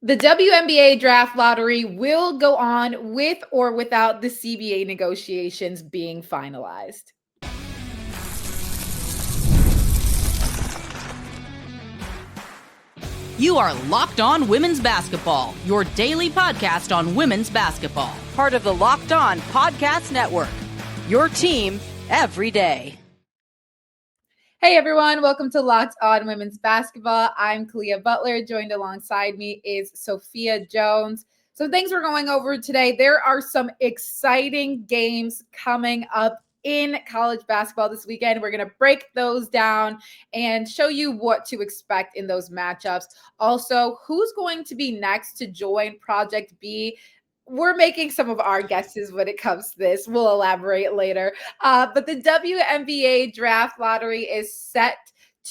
The WNBA Draft Lottery will go on with or without the CBA negotiations being finalized. You are Locked On Women's Basketball, your daily podcast on women's basketball. Part of the Locked On Podcast Network, your team every day. Hey everyone, welcome to Locked On Women's Basketball. I'm Kalia Butler. Joined alongside me is Sophia Jones. So things we're going over today. There are some exciting games coming up in college basketball this weekend. We're going to break those down and show you what to expect in those matchups. Also, who's going to be next to join Project B? We're making some of our guesses when it comes to this. We'll elaborate later. But the WNBA Draft Lottery is set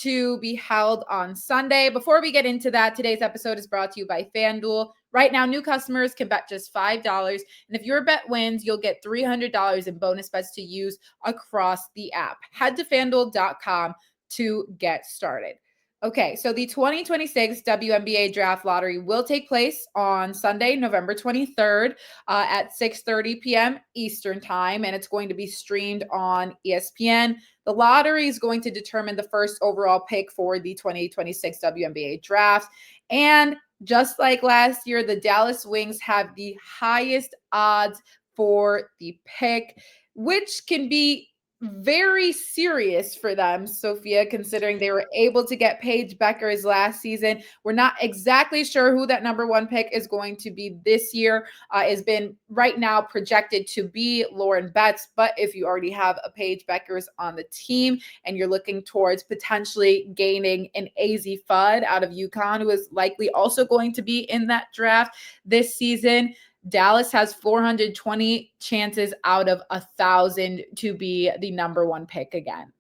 to be held on Sunday. Before we get into that, today's episode is brought to you by FanDuel. Right now, new customers can bet just $5. And if your bet wins, you'll get $300 in bonus bets to use across the app. Head to FanDuel.com to get started. Okay, so the 2026 WNBA Draft Lottery will take place on Sunday, November 23rd at 6:30 p.m. Eastern Time, and it's going to be streamed on ESPN. The lottery is going to determine the first overall pick for the 2026 WNBA Draft. And just like last year, the Dallas Wings have the highest odds for the pick, which can be very serious for them, Sophia, considering they were able to get Paige Bueckers last season. We're not exactly sure who that number one pick is going to be this year. Has been right now projected to be Lauren Betts, but if you already have a Paige Bueckers on the team and you're looking towards potentially gaining an AZ Fudd out of UConn, who is likely also going to be in that draft this season, Dallas has 420 chances out of 1,000 to be the number one pick again.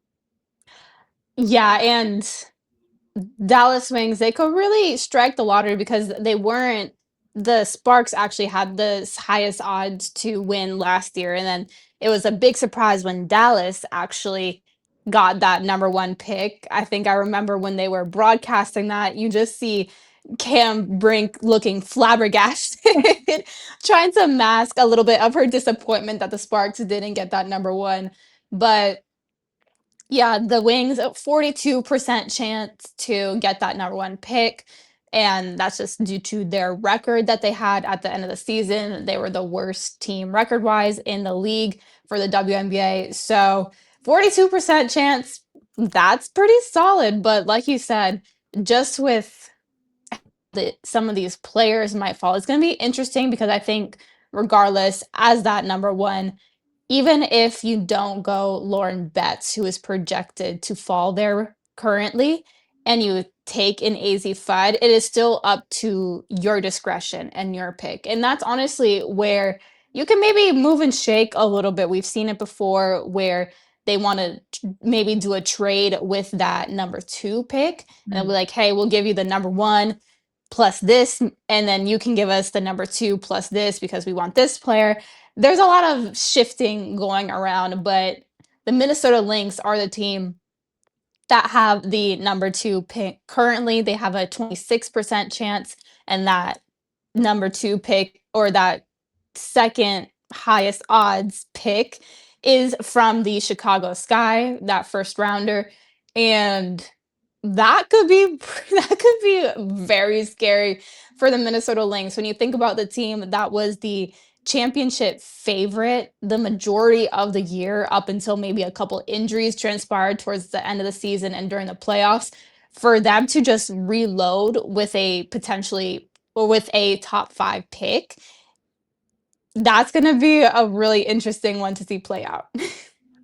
Yeah, and Dallas Wings, they could really strike the lottery because the Sparks actually had the highest odds to win last year. And then it was a big surprise when Dallas actually got that number one pick. I think I remember when they were broadcasting that, you just see Cam Brink looking flabbergasted, trying to mask a little bit of her disappointment that the Sparks didn't get that number one. But yeah, the Wings, 42% chance to get that number one pick. And that's just due to their record that they had at the end of the season. They were the worst team record wise in the league for the WNBA. So 42% chance, that's pretty solid. But like you said, just with some of these players might fall, it's going to be interesting because I think regardless, as that number one, even if you don't go Lauren Betts, who is projected to fall there currently, and you take an AZ Fudd, it is still up to your discretion and your pick. And that's honestly where you can maybe move and shake a little bit. We've seen it before where they want to maybe do a trade with that number two pick. And they'll be like, hey, we'll give you the number one plus this, and then you can give us the number two plus this because we want this player. There's a lot of shifting going around, but the Minnesota Lynx are the team that have the number two pick. Currently, they have a 26% chance, and that number two pick, or that second highest odds pick, is from the Chicago Sky, that first rounder. And that could be very scary for the Minnesota Lynx. When you think about the team that was the championship favorite the majority of the year up until maybe a couple injuries transpired towards the end of the season and during the playoffs, for them to just reload with a potentially or with a top 5 pick, that's going to be a really interesting one to see play out.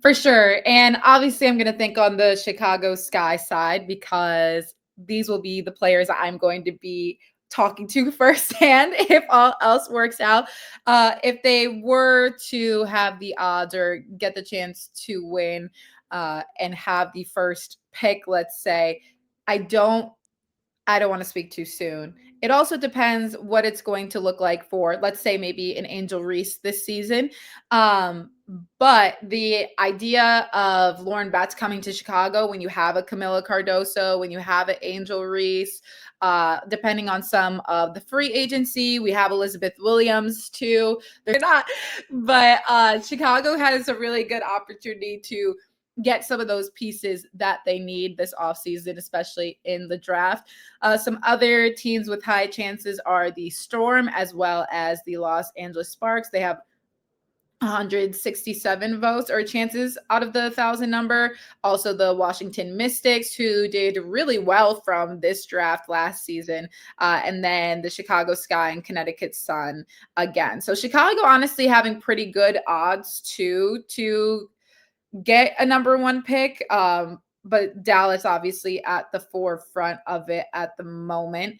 For sure. And obviously, I'm going to think on the Chicago Sky side because these will be the players I'm going to be talking to firsthand if all else works out. If they were to have the odds or get the chance to win and have the first pick, let's say, I don't want to speak too soon. It also depends what it's going to look like for, let's say, maybe an Angel Reese this season. But the idea of Lauren Betts coming to Chicago when you have a Camila Cardoso, when you have an Angel Reese, depending on some of the free agency, we have Elizabeth Williams too. They're not, but Chicago has a really good opportunity to get some of those pieces that they need this offseason, especially in the draft. Some other teams with high chances are the Storm as well as the Los Angeles Sparks. They have 167 votes or chances out of the 1,000 number. Also, the Washington Mystics, who did really well from this draft last season. And then the Chicago Sky and Connecticut Sun again. So Chicago honestly having pretty good odds too to get a number one pick. But Dallas obviously at the forefront of it at the moment.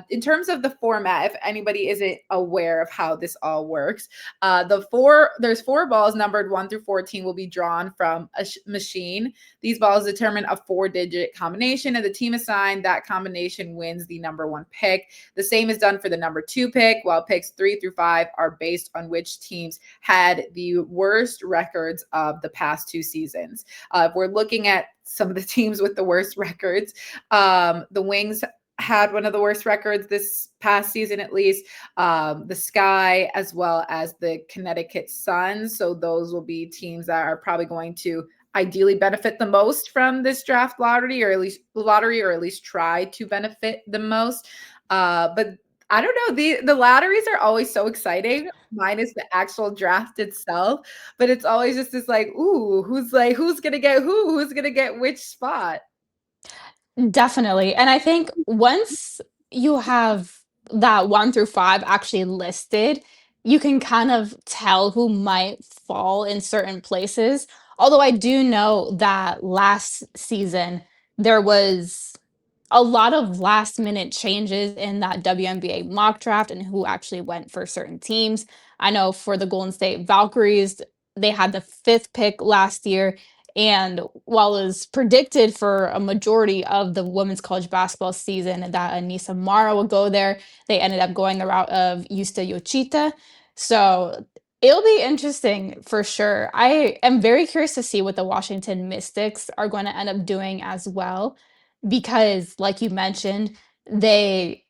In terms of the format, if anybody isn't aware of how this all works, there's 4 balls numbered 1 through 14 will be drawn from a machine. These balls determine a 4-digit combination, and the team assigned that combination wins the number 1 pick. The same is done for the number 2 pick, while picks 3 through 5 are based on which teams had the worst records of the past 2 seasons. If we're looking at some of the teams with the worst records, the Wings had one of the worst records this past season, at least, the Sky as well as the Connecticut Sun. So those will be teams that are probably going to ideally benefit the most from this draft lottery, or at least try to benefit the most. But I don't know, the lotteries are always so exciting, minus the actual draft itself, but it's always just this like, ooh, who's gonna get who's gonna get which spot. Definitely. And I think once you have that 1 through 5 actually listed, you can kind of tell who might fall in certain places. Although I do know that last season there was a lot of last minute changes in that WNBA mock draft and who actually went for certain teams. I know for the Golden State Valkyries, they had the 5th pick last year. And while it was predicted for a majority of the women's college basketball season that Anissa Mara would go there, they ended up going the route of Yusta Yoshida. So it'll be interesting for sure. I am very curious to see what the Washington Mystics are going to end up doing as well, because like you mentioned, they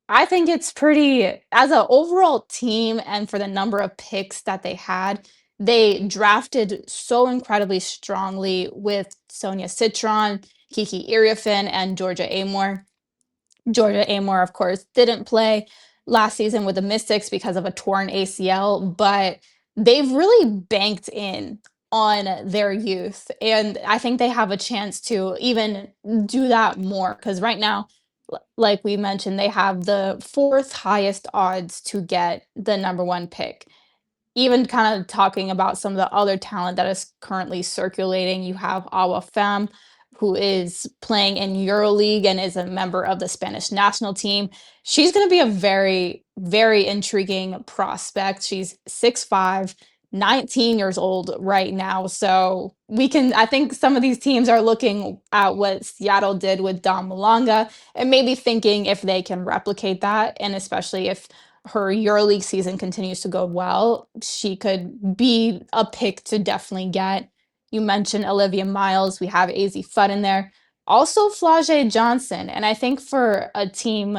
I think it's pretty, as an overall team and for the number of picks that they had, they drafted so incredibly strongly with Sonia Citron, Kiki Iriafen, and Georgia Amore. Georgia Amore, of course, didn't play last season with the Mystics because of a torn ACL, but they've really banked in on their youth. And I think they have a chance to even do that more because right now, like we mentioned, they have the 4th highest odds to get the number 1 pick. Even kind of talking about some of the other talent that is currently circulating, you have Awa Pham, who is playing in EuroLeague and is a member of the Spanish national team. She's going to be a very, very intriguing prospect. She's 6'5", 19 years old right now. So I think some of these teams are looking at what Seattle did with Dom Malonga and maybe thinking if they can replicate that. And especially if her EuroLeague season continues to go well, she could be a pick to definitely get. You mentioned Olivia Miles. We have AZ Fudd in there. Also, Flau'jae Johnson. And I think for a team,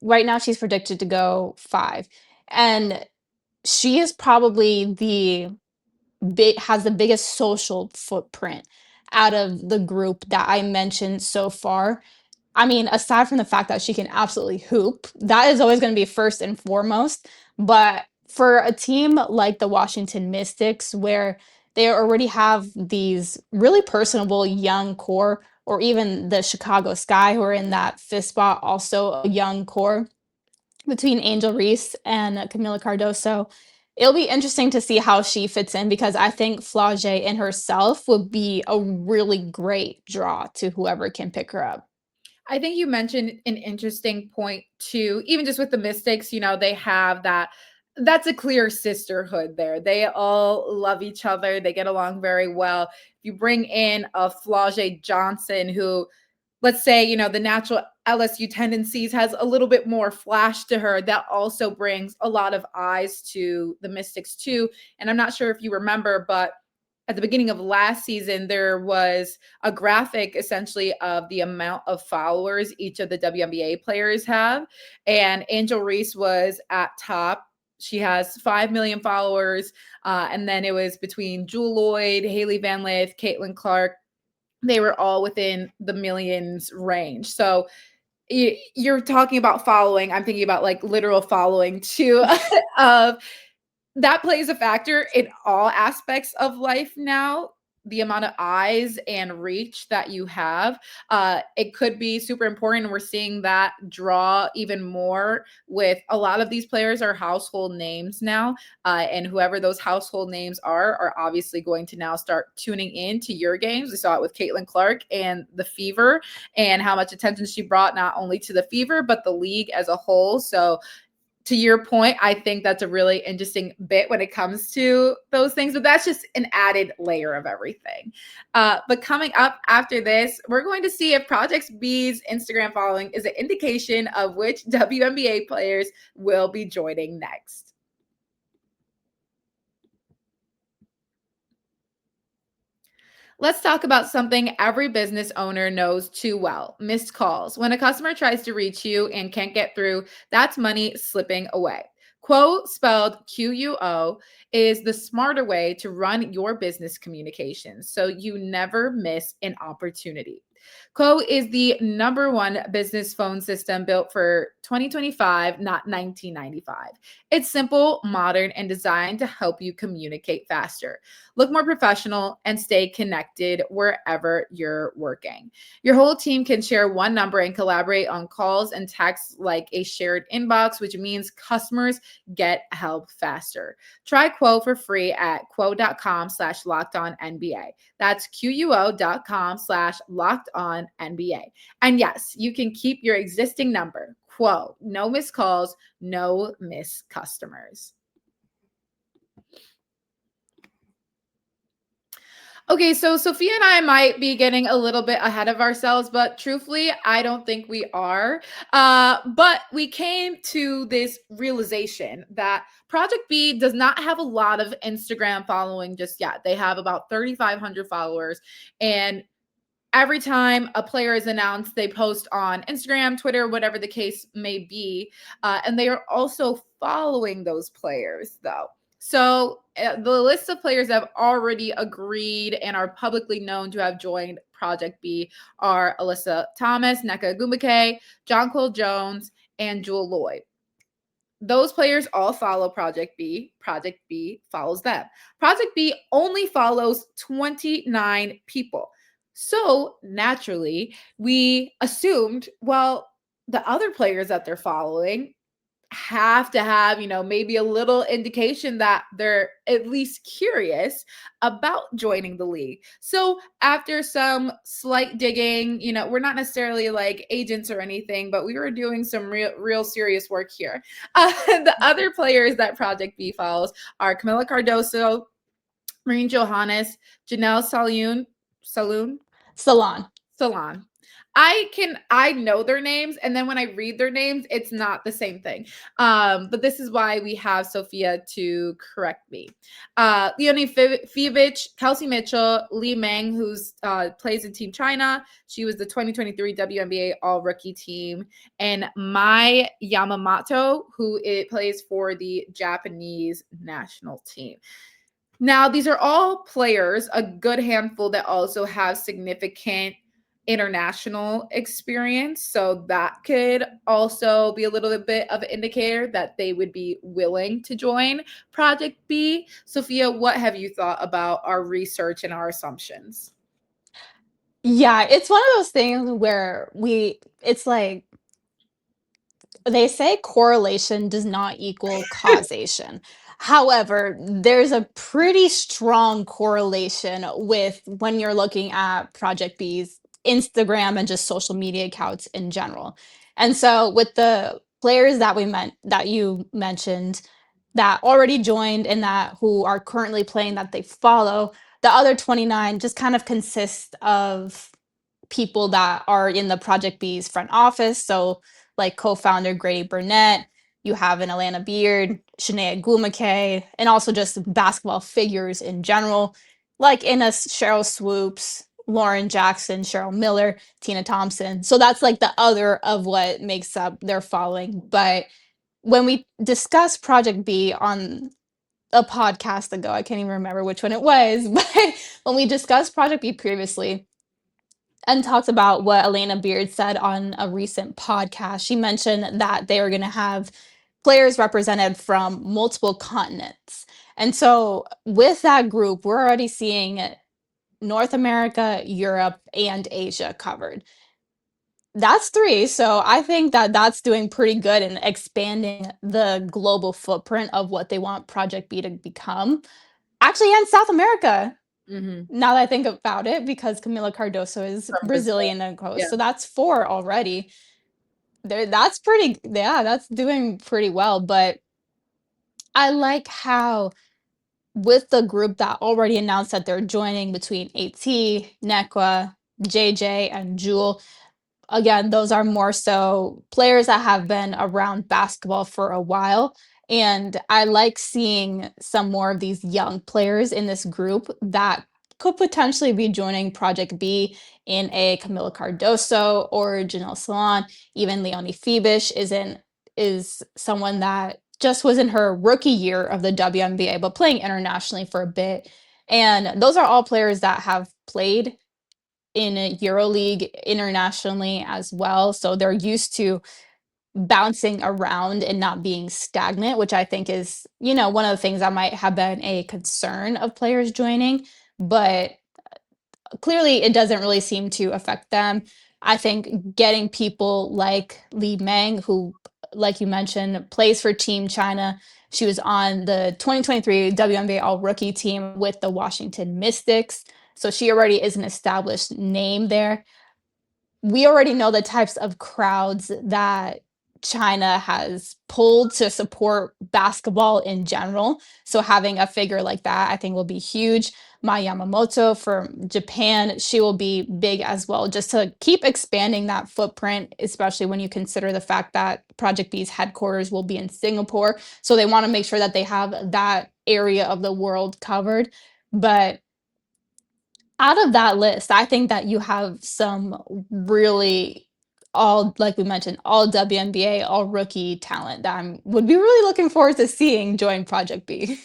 right now she's predicted to go 5. And she is probably has the biggest social footprint out of the group that I mentioned so far. I mean, aside from the fact that she can absolutely hoop, that is always going to be first and foremost. But for a team like the Washington Mystics, where they already have these really personable young core, or even the Chicago Sky, who are in that 5th spot, also a young core between Angel Reese and Camila Cardoso. It'll be interesting to see how she fits in because I think Flau'jae in herself would be a really great draw to whoever can pick her up. I think you mentioned an interesting point too, even just with the Mystics, they have that's a clear sisterhood there. They all love each other. They get along very well. You bring in a Flau'jae Johnson who let's say, the natural LSU tendencies has a little bit more flash to her. That also brings a lot of eyes to the Mystics too. And I'm not sure if you remember, but at the beginning of last season, there was a graphic essentially of the amount of followers each of the WNBA players have. And Angel Reese was at top. She has 5 million followers. And then it was between Jewel Lloyd, Haley Van Lith, Caitlin Clark. They were all within the millions range. So you're talking about following. I'm thinking about like literal following too of that plays a factor in all aspects of life now. The amount of eyes and reach that you have, it could be super important. We're seeing that draw even more with a lot of these players are household names now, and whoever those household names are obviously going to now start tuning in to your games. We saw it with Caitlin Clark and the Fever, and how much attention she brought not only to the Fever but the league as a whole. So to your point, I think that's a really interesting bit when it comes to those things, but that's just an added layer of everything. But coming up after this, we're going to see if Project B's Instagram following is an indication of which WNBA players will be joining next. Let's talk about something every business owner knows too well: missed calls. When a customer tries to reach you and can't get through, that's money slipping away. Quo, spelled Quo, is the smarter way to run your business communications so you never miss an opportunity. Quo is the number one business phone system built for 2025, not 1995. It's simple, modern, and designed to help you communicate faster, look more professional, and stay connected wherever you're working. Your whole team can share one number and collaborate on calls and texts like a shared inbox, which means customers get help faster. Try Quo for free at quo.com/lockedonnba. That's quo.com/lockedonnba. And yes, you can keep your existing number. Quo, no missed calls, no missed customers. Okay, so Sophia and I might be getting a little bit ahead of ourselves, but truthfully, I don't think we are. But we came to this realization that Project B does not have a lot of Instagram following just yet. They have about 3,500 followers. And every time a player is announced, they post on Instagram, Twitter, whatever the case may be. And they are also following those players, though. So the list of players that have already agreed and are publicly known to have joined Project B are Alyssa Thomas, Nneka Ogwumike, Jonquil Jones, and Jewel Lloyd. Those players all follow Project B. Project B follows them. Project B only follows 29 people. So naturally, we assumed, well, the other players that they're following have to have, maybe a little indication that they're at least curious about joining the league. So after some slight digging, we're not necessarily like agents or anything, but we were doing some real serious work here. The other players that Project B follows are Camila Cardoso, Marine Johannes, Janelle Salon. I know their names, and then when I read their names, it's not the same thing. But this is why we have Sophia to correct me. Leonie Fivich, Kelsey Mitchell, Li Meng, who's plays in Team China. She was the 2023 WNBA All-Rookie team. And Mai Yamamoto, who plays for the Japanese national team. Now, these are all players, a good handful that also have significant international experience. So that could also be a little bit of an indicator that they would be willing to join Project B. Sophia, what have you thought about our research and our assumptions? Yeah, it's one of those things where it's like they say correlation does not equal causation. However, there's a pretty strong correlation with when you're looking at Project B's Instagram and just social media accounts in general. And so with the players that you mentioned that already joined and that who are currently playing that they follow, the other 29 just kind of consist of people that are in the Project B's front office. So like co-founder Grady Burnett, you have an Alana Beard, Shanae Gumake, and also just basketball figures in general, like in a Cheryl Swoops, Lauren Jackson, Cheryl Miller, Tina Thompson. So that's like the other of what makes up their following. But when we discussed Project B on a podcast ago, I can't even remember which one it was, but when we discussed Project B previously and talked about what Elena Beard said on a recent podcast, she mentioned that they were going to have players represented from multiple continents. And so with that group, we're already seeing North America, Europe, and Asia covered. That's 3, so I think that that's doing pretty good in expanding the global footprint of what they want Project B to become. Actually, and South America, Mhm. now that I think about it, because Camila Cardoso is From Brazil. Brazilian and Yeah. so that's 4 already. That's pretty, yeah, that's doing pretty well, but I like how with the group that already announced that they're joining between AT, Nekwa, JJ, and Jewel, again, those are more so players that have been around basketball for a while. And I like seeing some more of these young players in this group that could potentially be joining Project B in a Camila Cardoso or Janelle Salon. Even Leonie Febish is someone that just was in her rookie year of the WNBA, but playing internationally for a bit. And those are all players that have played in a EuroLeague internationally as well. So they're used to bouncing around and not being stagnant, which I think is, one of the things that might have been a concern of players joining. But clearly it doesn't really seem to affect them. I think getting people like Li Meng, who, like you mentioned, plays for Team China. She was on the 2023 WNBA All Rookie team with the Washington Mystics. So she already is an established name there. We already know the types of crowds that China has pulled to support basketball in general. So having a figure like that, I think will be huge. Mai Yamamoto from Japan, she will be big as well, just to keep expanding that footprint, especially when you consider the fact that Project B's headquarters will be in Singapore. So they want to make sure that they have that area of the world covered. But out of that list, I think that you have some really all, like we mentioned, all WNBA, all rookie talent that I would be really looking forward to seeing join Project B.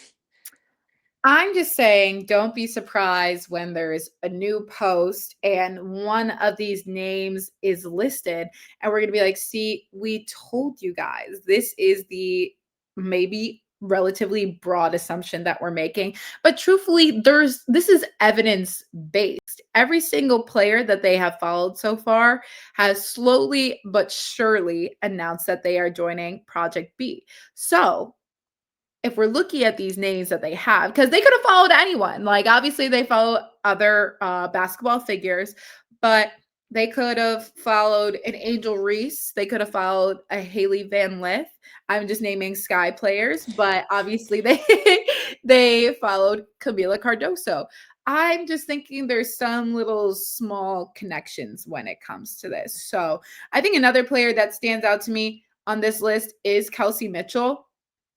I'm just saying, don't be surprised when there's a new post and one of these names is listed, and we're going to be like, see, we told you guys. This is the maybe relatively broad assumption that we're making. But truthfully, this is evidence based. Every single player that they have followed so far has slowly but surely announced that they are joining Project B. So if we're looking at these names that they have, because they could have followed anyone, like obviously they follow other basketball figures, but they could have followed an Angel Reese. They could have followed a Haley Van Lith. I'm just naming Sky players, but obviously they they followed Camila Cardoso. I'm just thinking there's some little small connections when it comes to this. So I think another player that stands out to me on this list is Kelsey Mitchell.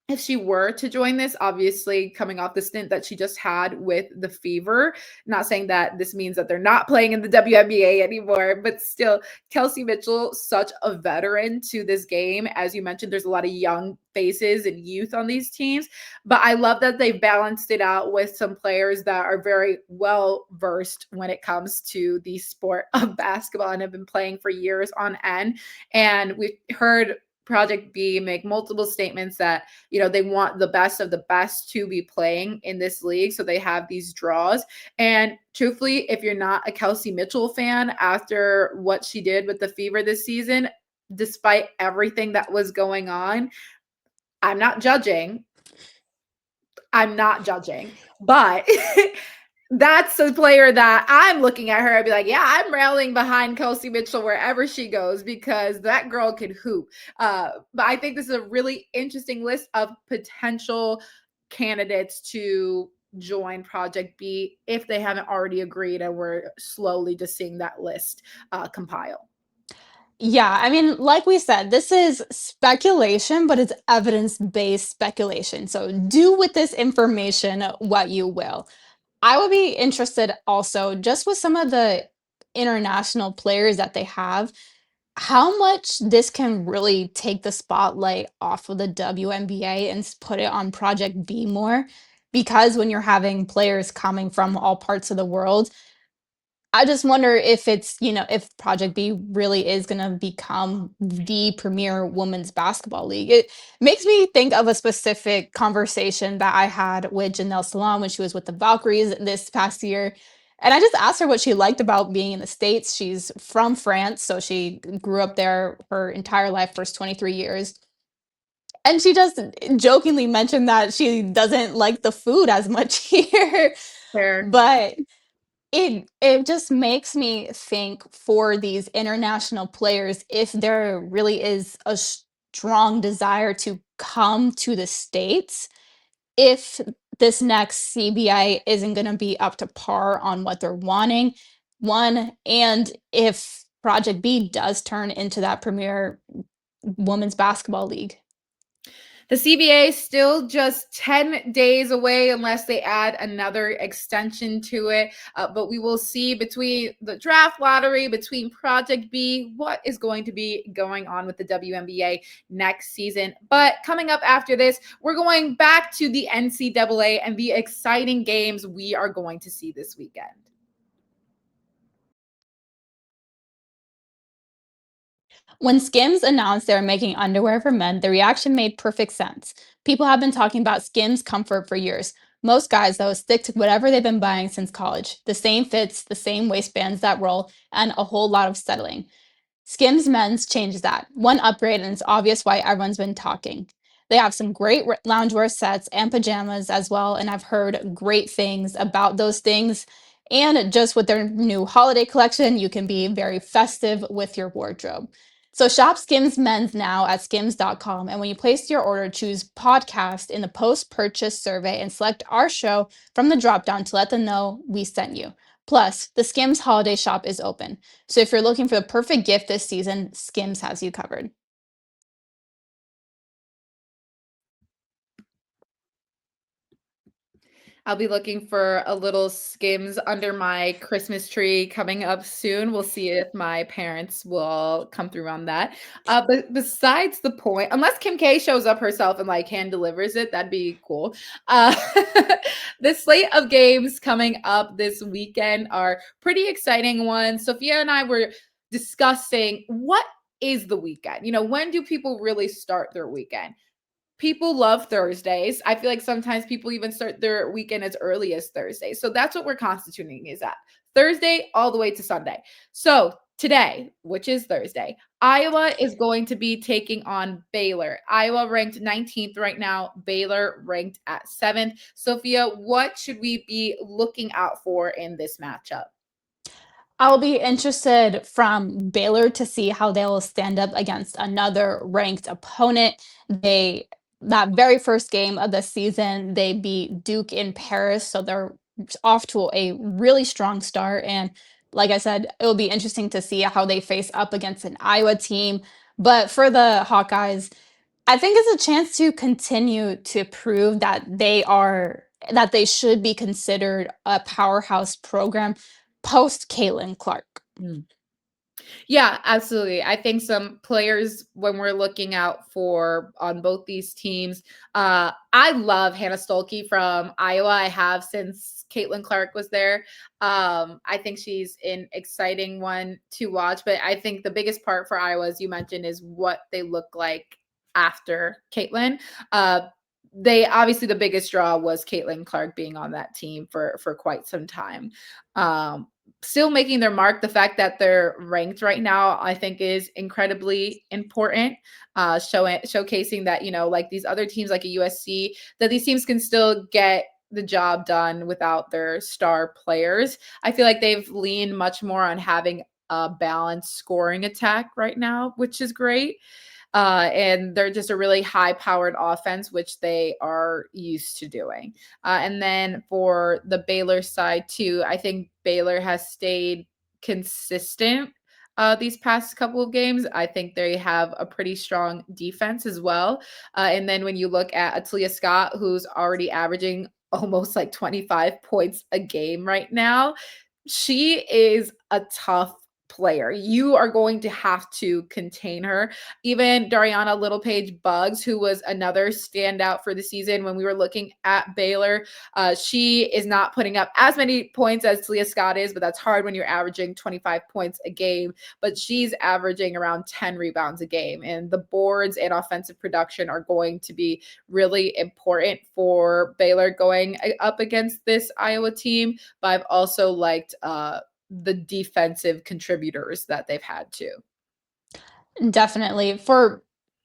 If she were to join this, obviously coming off the stint that she just had with the Fever, not saying that this means that they're not playing in the WNBA anymore, but still, Kelsey Mitchell, such a veteran to this game. As you mentioned, there's a lot of young faces and youth on these teams, but I love that they balanced it out with some players that are very well versed when it comes to the sport of basketball and have been playing for years on end. And we've heard Project B make multiple statements that, they want the best of the best to be playing in this league. So they have these draws. And truthfully, if you're not a Kelsey Mitchell fan after what she did with the Fever this season, despite everything that was going on, I'm not judging. But that's a player that I'm looking at her. I'd be like, yeah, I'm rallying behind Kelsey Mitchell wherever she goes because that girl can hoop. But I think this is a really interesting list of potential candidates to join Project B if they haven't already agreed, and we're slowly just seeing that list compile. Yeah, I mean, like we said, this is speculation, but it's evidence-based speculation. So do with this information what you will. I would be interested also just with some of the international players that they have, how much this can really take the spotlight off of the WNBA and put it on Project B more. Because when you're having players coming from all parts of the world, I just wonder if it's, if Project B really is going to become the premier women's basketball league. It makes me think of a specific conversation that I had with Janelle Salam when she was with the Valkyries this past year. And I just asked her what she liked about being in the States. She's from France, so she grew up there her entire life, first 23 years. And she just jokingly mentioned that she doesn't like the food as much here. Fair. But it just makes me think for these international players, if there really is a strong desire to come to the States, if this next CBA isn't gonna be up to par on what they're wanting, one, and if Project B does turn into that premier women's basketball league. The CBA is still just 10 days away unless they add another extension to it. But we will see between the draft lottery, between Project B, what is going to be going on with the WNBA next season. But coming up after this, we're going back to the NCAA and the exciting games we are going to see this weekend. When Skims announced they were making underwear for men, the reaction made perfect sense. People have been talking about Skims comfort for years. Most guys, though, stick to whatever they've been buying since college. The same fits, the same waistbands that roll, and a whole lot of settling. Skims Men's changed that. One upgrade, and it's obvious why everyone's been talking. They have some great loungewear sets and pajamas as well, and I've heard great things about those things. And just with their new holiday collection, you can be very festive with your wardrobe. So shop Skims Men's now at skims.com. And when you place your order, choose podcast in the post purchase survey and select our show from the dropdown to let them know we sent you. Plus, the Skims holiday shop is open. So if you're looking for the perfect gift this season, Skims has you covered. I'll be looking for a little Skims under my Christmas tree coming up soon. We'll see if my parents will come through on that. But besides the point, unless Kim K shows up herself and like hand delivers it, that'd be cool. Uh, the slate of games coming up this weekend are pretty exciting ones. Sophia and I were discussing what is the weekend? When do people really start their weekend? People love Thursdays. I feel like sometimes people even start their weekend as early as Thursday. So that's what we're constituting is at Thursday all the way to Sunday. So today, which is Thursday, Iowa is going to be taking on Baylor. Iowa ranked 19th right now, Baylor ranked at 7th. Sophia, what should we be looking out for in this matchup? I'll be interested from Baylor to see how they will stand up against another ranked opponent. They that very first game of the season, they beat Duke in Paris, so they're off to a really strong start. And like I said, it'll be interesting to see how they face up against an Iowa team. But for the Hawkeyes, I think it's a chance to continue to prove that they should be considered a powerhouse program post Caitlin Clark. Yeah, absolutely. I think some players when we're looking out for on both these teams, I love Hannah Stolke from Iowa. I have since Caitlin Clark was there. I think she's an exciting one to watch, but I think the biggest part for Iowa, as you mentioned, is what they look like after Caitlin. They obviously the biggest draw was Caitlin Clark being on that team for quite some time. Still making their mark. The fact that they're ranked right now, I think, is incredibly important. Showcasing that like these other teams, like a USC, that these teams can still get the job done without their star players. I feel like they've leaned much more on having a balanced scoring attack right now, which is great. And they're just a really high powered offense, which they are used to doing. And then for the Baylor side, too, I think Baylor has stayed consistent these past couple of games. I think they have a pretty strong defense as well. And then when you look at Atelia Scott, who's already averaging almost like 25 points a game right now, she is a tough player. You are going to have to contain her. Even Dariana Littlepage Buggs, who was another standout for the season when we were looking at Baylor, she is not putting up as many points as Talia Scott is, but that's hard when you're averaging 25 points a game. But she's averaging around 10 rebounds a game. And the boards and offensive production are going to be really important for Baylor going up against this Iowa team. But I've also liked the defensive contributors that they've had too. Definitely. For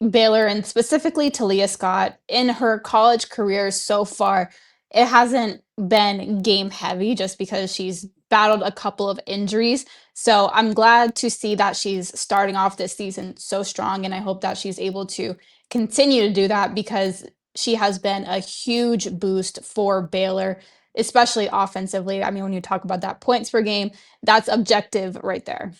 Baylor and specifically Talia Scott, in her college career so far, it hasn't been game heavy just because she's battled a couple of injuries. So I'm glad to see that she's starting off this season so strong, and I hope that she's able to continue to do that because she has been a huge boost for Baylor, especially offensively. I mean, when you talk about that points per game, that's objective right there.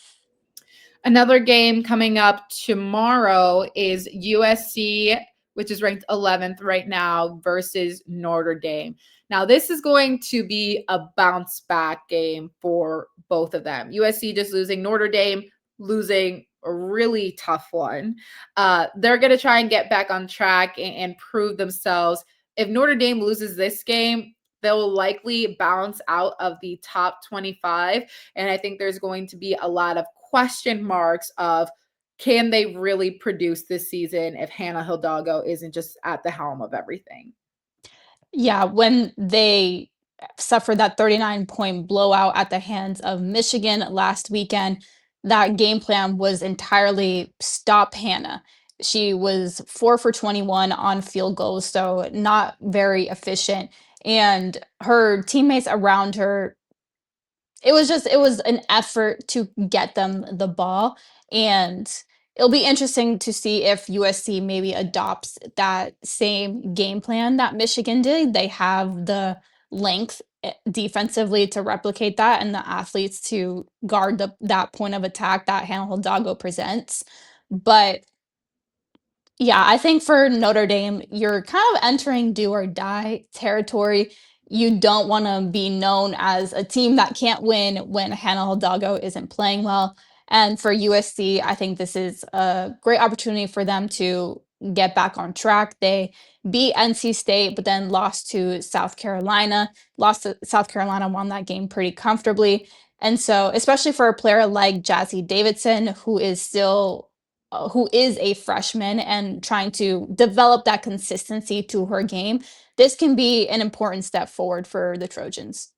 Another game coming up tomorrow is USC, which is ranked 11th right now, versus Notre Dame. Now, this is going to be a bounce back game for both of them. USC just losing, Notre Dame losing a really tough one. They're going to try and get back on track and prove themselves. If Notre Dame loses this game, they'll likely bounce out of the top 25. And I think there's going to be a lot of question marks of, can they really produce this season if Hannah Hidalgo isn't just at the helm of everything? Yeah, when they suffered that 39-point blowout at the hands of Michigan last weekend, that game plan was entirely stop Hannah. She was 4 for 21 on field goals, so not very efficient. And her teammates around her, it was an effort to get them the ball, and it'll be interesting to see if USC maybe adopts that same game plan that Michigan did. They have the length defensively to replicate that and the athletes to guard that point of attack that Hannah Hidalgo presents. But yeah, I think for Notre Dame, you're kind of entering do or die territory. You don't want to be known as a team that can't win when Hannah Hidalgo isn't playing well. And for USC, I think this is a great opportunity for them to get back on track. They beat NC State, but then lost to South Carolina. Lost to South Carolina, won that game pretty comfortably. And so, especially for a player like Jazzy Davidson, who is a freshman and trying to develop that consistency to her game, this can be an important step forward for the Trojans.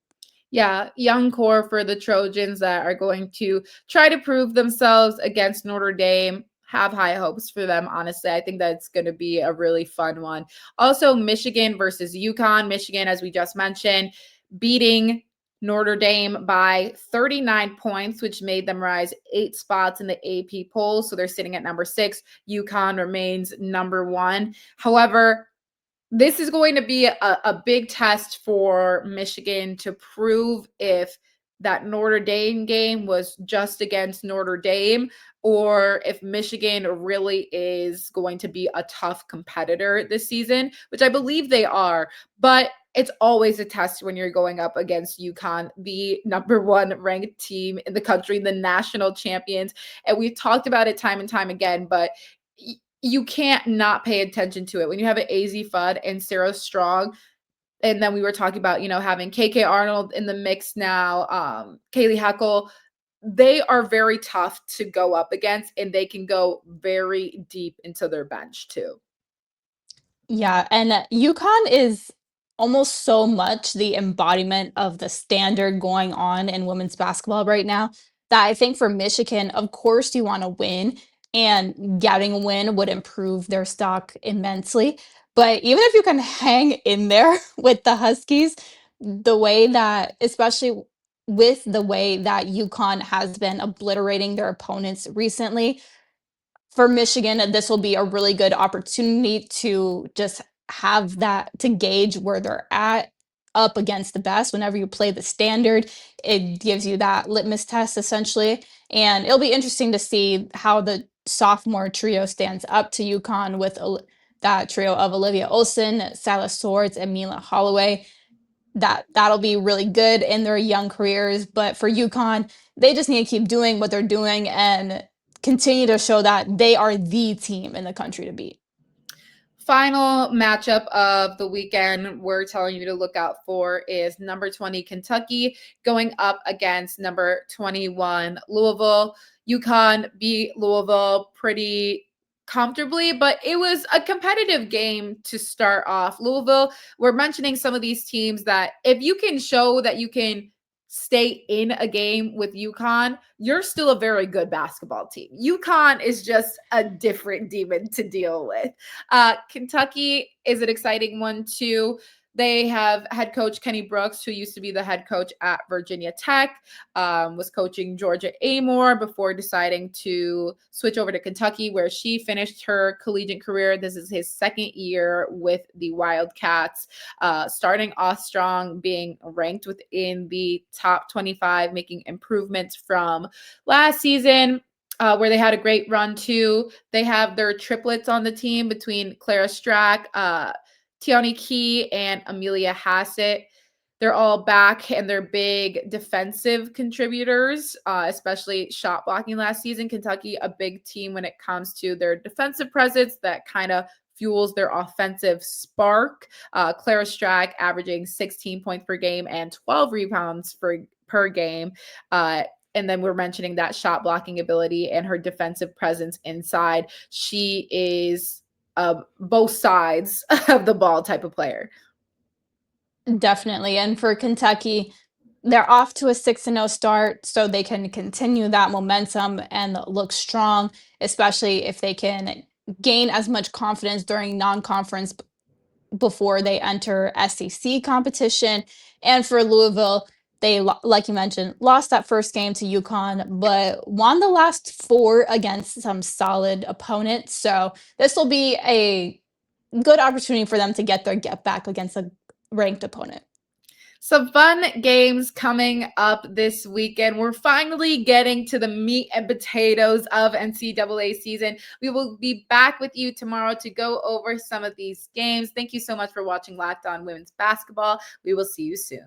Yeah, young core for the Trojans that are going to try to prove themselves against Notre Dame. Have high hopes for them, honestly. I think that's going to be a really fun one. Also, Michigan versus UConn. Michigan, as we just mentioned, beating Notre Dame by 39 points, which made them rise 8 spots in the AP poll. So they're sitting at number 6. UConn remains number 1. However, this is going to be a big test for Michigan to prove if that Notre Dame game was just against Notre Dame or if Michigan really is going to be a tough competitor this season, which I believe they are. But it's always a test when you're going up against UConn, the number 1 ranked team in the country, the national champions. And we've talked about it time and time again, but you can't not pay attention to it. When you have an AZ Fudd and Sarah Strong, and then we were talking about, having KK Arnold in the mix now, Kaylee Heckel, they are very tough to go up against, and they can go very deep into their bench too. Yeah, and UConn is almost so much the embodiment of the standard going on in women's basketball right now that I think for Michigan, of course, you want to win, and getting a win would improve their stock immensely. But even if you can hang in there with the Huskies, the way that, especially with the way that UConn has been obliterating their opponents recently, for Michigan, this will be a really good opportunity to just have that to gauge where they're at up against the best. Whenever you play the standard, it gives you that litmus test essentially. And it'll be interesting to see how the sophomore trio stands up to UConn with that trio of Olivia Olson, Silas Swords, and Mila Holloway. That'll be really good in their young careers. But for UConn, they just need to keep doing what they're doing and continue to show that they are the team in the country to beat. Final matchup of the weekend we're telling you to look out for is number 20 Kentucky going up against number 21 Louisville. UConn beat Louisville pretty comfortably, but it was a competitive game to start off. Louisville, we're mentioning some of these teams that if you can show that you can stay in a game with UConn, you're still a very good basketball team. UConn is just a different demon to deal with. Kentucky is an exciting one too. They have head coach Kenny Brooks, who used to be the head coach at Virginia Tech, was coaching Georgia Amore before deciding to switch over to Kentucky, where she finished her collegiate career. This is his second year with the Wildcats, starting off strong, being ranked within the top 25, making improvements from last season. Where they had a great run too. They have their triplets on the team between Clara Strack, Tiani Key, and Amelia Hassett. They're all back and they're big defensive contributors, especially shot blocking last season. Kentucky, a big team when it comes to their defensive presence that kind of fuels their offensive spark. Clara Strack averaging 16 points per game and 12 rebounds per game. And then we're mentioning that shot blocking ability and her defensive presence inside. She is both sides of the ball type of player. Definitely. And for Kentucky, they're off to a 6-0 start, so they can continue that momentum and look strong, especially if they can gain as much confidence during non-conference before they enter SEC competition. And for Louisville, they, like you mentioned, lost that first game to UConn, but won the last 4 against some solid opponents. So this will be a good opportunity for them to get their get back against a ranked opponent. Some fun games coming up this weekend. We're finally getting to the meat and potatoes of NCAA season. We will be back with you tomorrow to go over some of these games. Thank you so much for watching Locked On Women's Basketball. We will see you soon.